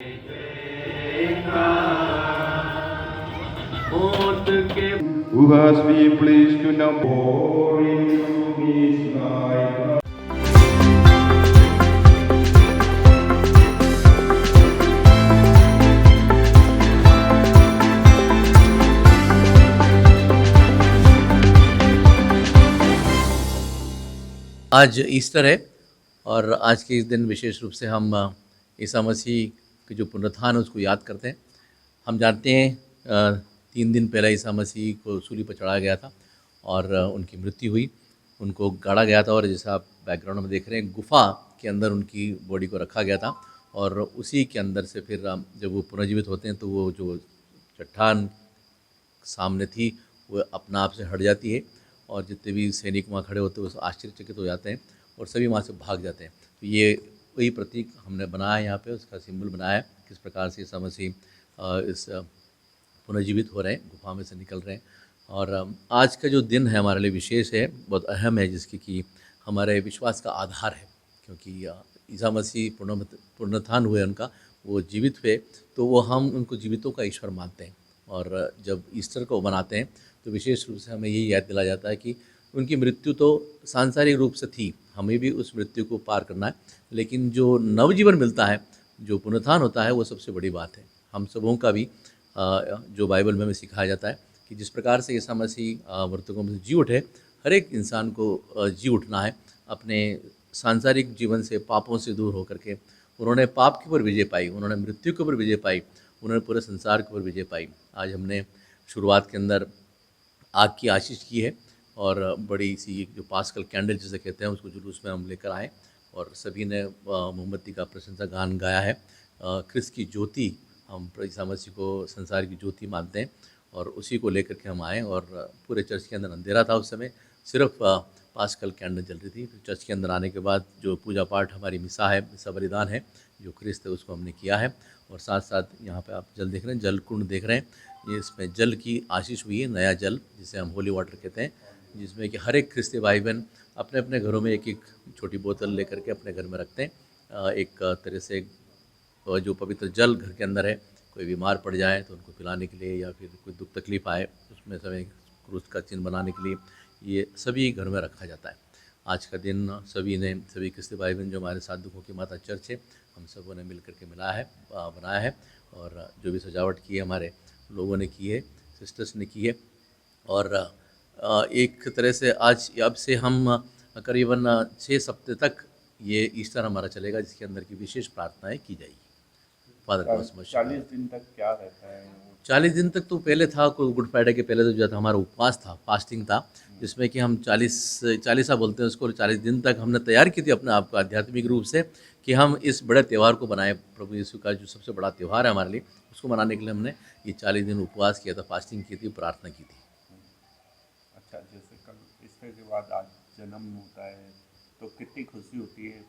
Who has been pleased to know more into his life. आज Easter है और आज के इस दिन विशेष रूप से हम ईसा मसीह के जो पुनरुत्थान है उसको याद करते हैं। हम जानते हैं 3 दिन पहले ईसा मसीह को सूली पर चढ़ाया गया था और उनकी मृत्यु हुई, उनको गाड़ा गया था और जैसा आप बैकग्राउंड में देख रहे हैं गुफा के अंदर उनकी बॉडी को रखा गया था और उसी के अंदर से फिर जब वो पुनर्जीवित होते हैं तो वो जो चट्टान सामने थी वो अपना आप से हट जाती है और जितने भी सैनिक वहाँ खड़े होते हैं वो आश्चर्यचकित हो जाते हैं और सभी वहाँ से भाग जाते हैं। तो ये वही प्रतीक हमने बनाया है यहाँ पे, उसका सिंबल बनाया है किस प्रकार से ईसा मसीह इस पुनर्जीवित हो रहे हैं, गुफा में से निकल रहे हैं। और आज का जो दिन है हमारे लिए विशेष है, बहुत अहम है, जिसकी कि हमारे विश्वास का आधार है, क्योंकि ईसा मसीह पुनरुत्थान हुए उनका, वो जीवित हुए, तो वो हम उनको जीवितों का ईश्वर मानते हैं। और जब ईस्टर को मनाते हैं तो विशेष रूप से हमें यही याद दिलाया जाता है कि उनकी मृत्यु तो सांसारिक रूप से थी, हमें भी उस मृत्यु को पार करना है, लेकिन जो नवजीवन मिलता है, जो पुनरुत्थान होता है, वो सबसे बड़ी बात है। हम सबों का भी जो बाइबल में हमें सिखाया जाता है कि जिस प्रकार से ईसा मसीह मृतकों में से जी उठे, हर एक इंसान को जी उठना है अपने सांसारिक जीवन से, पापों से दूर होकर के। उन्होंने पाप के ऊपर विजय पाई, उन्होंने मृत्यु के ऊपर विजय पाई, उन्होंने पूरे संसार के ऊपर विजय पाई। आज हमने शुरुआत के अंदर आग की आशीष की है और बड़ी सी जो पास्कल कैंडल जिसे कहते हैं उसको जुलूस में हम लेकर आए और सभी ने मोमबत्ती का प्रशंसा गान गाया है। क्रिस्त की ज्योति, हम ईसा मसीह को संसार की ज्योति मानते हैं और उसी को लेकर के हम आए। और पूरे चर्च के अंदर अंधेरा था उस समय, सिर्फ पास्कल कैंडल जल रही थी। फिर चर्च के अंदर आने के बाद जो पूजा पाठ हमारी मिसा है, मिसा बलिदान है, जो क्रिस्त है, उसको हमने किया है। और साथ साथ यहाँ पे आप जल देख रहे हैं, जल कुंड देख रहे हैं, ये इसमें जल की आशीष हुई है, नया जल जिसे हम होली वाटर कहते हैं, जिसमें कि हर एक ख्रिस्ती भाई बहन अपने अपने घरों में एक एक छोटी बोतल लेकर के अपने घर में रखते हैं। एक तरह से जो पवित्र जल घर के अंदर है, कोई बीमार पड़ जाए तो उनको पिलाने के लिए, या फिर कोई दुख तकलीफ आए उसमें समय क्रूस का चिन्ह बनाने के लिए, ये सभी घर में रखा जाता है। आज का दिन सभी ख्रिस्ती भाई बहन जो हमारे साथ दुखों की माता चर्च है, हम सबों ने मिल करके बनाया है। और जो भी सजावट की है हमारे लोगों ने की है, सिस्टर्स ने की है। और एक तरह से आज अब से हम करीबन 6 हफ्ते तक ये ईस्टर हमारा चलेगा, जिसके अंदर की विशेष प्रार्थनाएं की जाएगी। फादर कॉस्मस 40 दिन तक क्या रहता है? 40 दिन तक तो पहले था, गुड फ्राइडे के पहले तो जो था हमारा उपवास था, फास्टिंग था, जिसमें कि हम 40 बोलते हैं उसको, 40 दिन तक हमने तैयार की थी अपने आप को आध्यात्मिक रूप से कि हम इस बड़े त्यौहार को बनाए, प्रभु यीशु का जो सबसे बड़ा त्यौहार है हमारे लिए, उसको मनाने के लिए हमने ये 40 दिन उपवास किया था, फास्टिंग की थी, प्रार्थना की थी। अच्छा, जैसे कल ईस्टर के बाद आज जन्म होता है तो कितनी खुशी होती है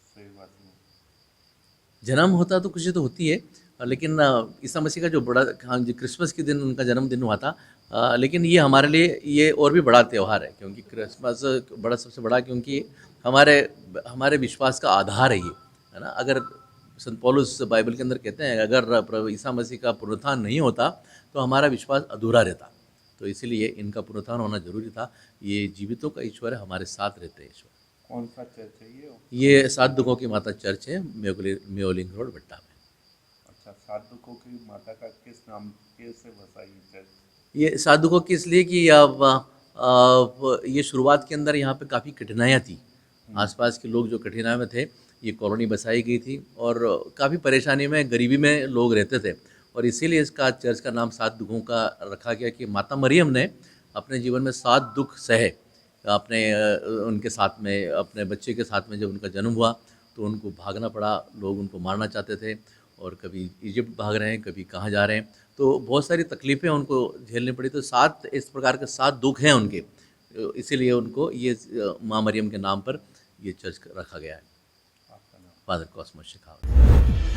सेवासियों? जन्म होता तो खुशी तो होती है, लेकिन ईसा मसीह का जो बड़ा, हाँ जी, क्रिसमस के दिन उनका जन्मदिन हुआ था, लेकिन ये हमारे लिए ये और भी बड़ा त्यौहार है, क्योंकि क्रिसमस बड़ा, सबसे बड़ा, क्योंकि हमारे हमारे विश्वास का आधार है ये, है ना। अगर संत पौलुस बाइबल के अंदर कहते हैं अगर प्रभु ईसा मसीह का पुनरुत्थान नहीं होता तो हमारा विश्वास अधूरा रहता, तो इसीलिए इनका पुनरुत्थान होना जरूरी था। ये जीवितों का ईश्वर है, हमारे साथ रहते हैं ईश्वर। कौन सा चर्च है ये 7 दुखों की माता चर्च है, म्योलिंग रोड, भट्टा में। अच्छा, 7 दुखों की माता का किस नाम, कैसे बसा ये चर्च? ये 7 दुखों की इसलिए कि ये शुरुआत के अंदर यहाँ पे काफ़ी कठिनाइयाँ थी, आसपास के लोग जो कठिनाई में थे, ये कॉलोनी बसाई गई थी और काफ़ी परेशानी में, गरीबी में लोग रहते थे, और इसीलिए इसका चर्च का नाम 7 दुखों का रखा गया कि माता मरियम ने अपने जीवन में 7 दुख सहे। अपने उनके साथ में, अपने बच्चे के साथ में जब उनका जन्म हुआ तो उनको भागना पड़ा, लोग उनको मारना चाहते थे, और कभी इजिप्ट भाग रहे हैं, कभी कहाँ जा रहे हैं, तो बहुत सारी तकलीफ़ें उनको झेलनी पड़ी। तो 7 इस प्रकार के 7 दुख हैं उनके, इसीलिए उनको ये माँ मरियम के नाम पर ये चर्च रखा गया है। आपका नाम? Father cosmos Shekhawat.